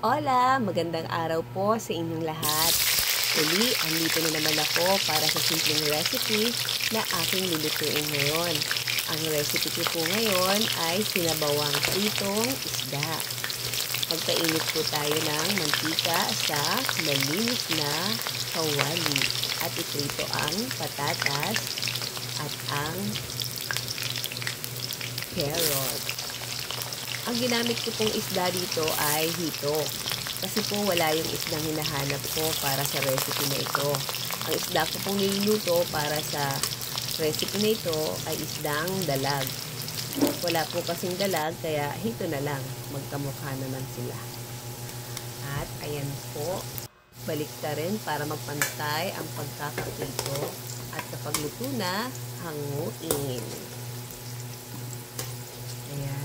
Hola! Magandang araw po sa inyong lahat. Uli, andito na naman ako para sa simpleng recipe na aking lulutuin ngayon. Ang recipe ko po ngayon ay sinabawang pritong isda. Pagpainit po tayo ng mantika sa malinis na kawali at iprito ang patatas at ang carrot. Ang ginamit ko pong isda dito ay hito. Kasi po wala yung isdang hinahanap ko para sa recipe na ito. Ang isda ko pong niluluto para sa recipe na ito ay isdang dalag. Wala po kasing dalag kaya hito na lang. Magkamukha naman sila. At ayan po, balik ta rin para magpantay ang pagkakaprito. At kapag luto na, hanguin. Ayan.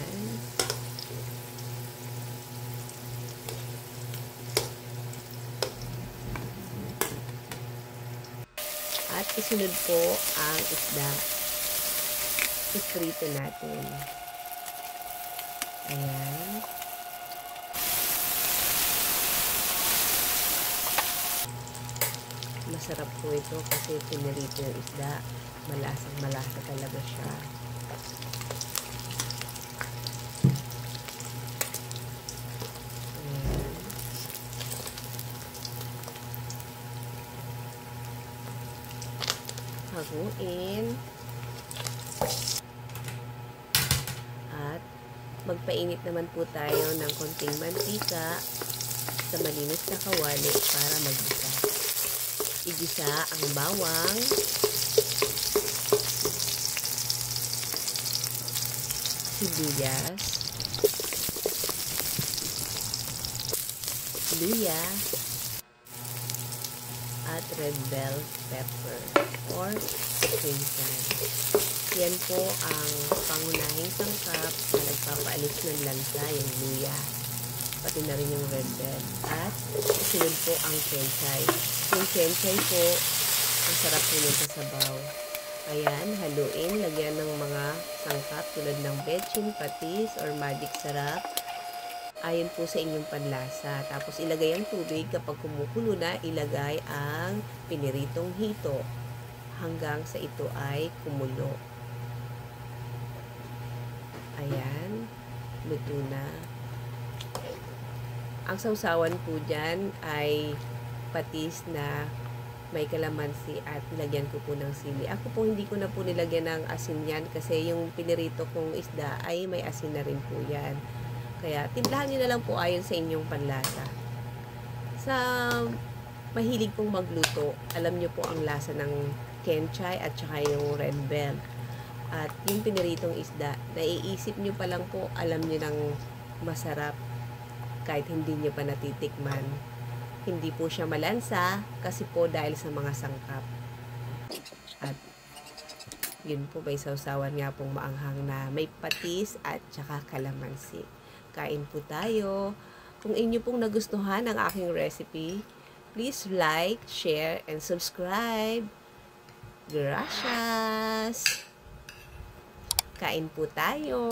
At isunod po ang isda. Iprito natin. Ayan. Masarap po ito kasi pinirito yung isda. Malasang-malasa talaga siya. Haguin at magpainit naman po tayo ng konting mantika sa malinis na kawali para magisa. Igisa ang bawang, sibuyas, luya, at red bell pepper or crimson. Yan po ang pangunahing sangkap na nagpapaalis ng lansa, yung luya. Pati na rin yung red bell. At sunod po ang kenchay. Yung kenchay po, ang sarap po nito sa sabaw. Ayan, haluin, lagyan ng mga sangkap tulad ng betchin, patis, or magic sarap. Ayon po sa inyong panlasa. Tapos ilagay ang tubig. Kapag kumukulo na, ilagay ang piniritong hito hanggang sa ito ay kumulo. Ayan, luto na. Ang sausawan po dyan ay patis na may kalamansi at nilagyan ko po ng sili. Ako po hindi ko na po nilagyan ng asin yan kasi yung pinirito kong isda ay may asin na rin po yan. Kaya, timplahan nyo na lang po ayon sa inyong panlasa. Sa mahilig pong magluto, alam nyo po ang lasa ng kenchay at saka yung red bell. At yung piniritong isda, naiisip nyo pa lang po, alam nyo ng masarap kahit hindi nyo pa natitikman. Hindi po siya malansa kasi po dahil sa mga sangkap. At yun po, may sausawan nga pong maanghang na may patis at saka kalamansi. Kain po tayo. Kung inyo pong nagustuhan ang aking recipe, please like, share, and subscribe. Gracias! Kain po tayo!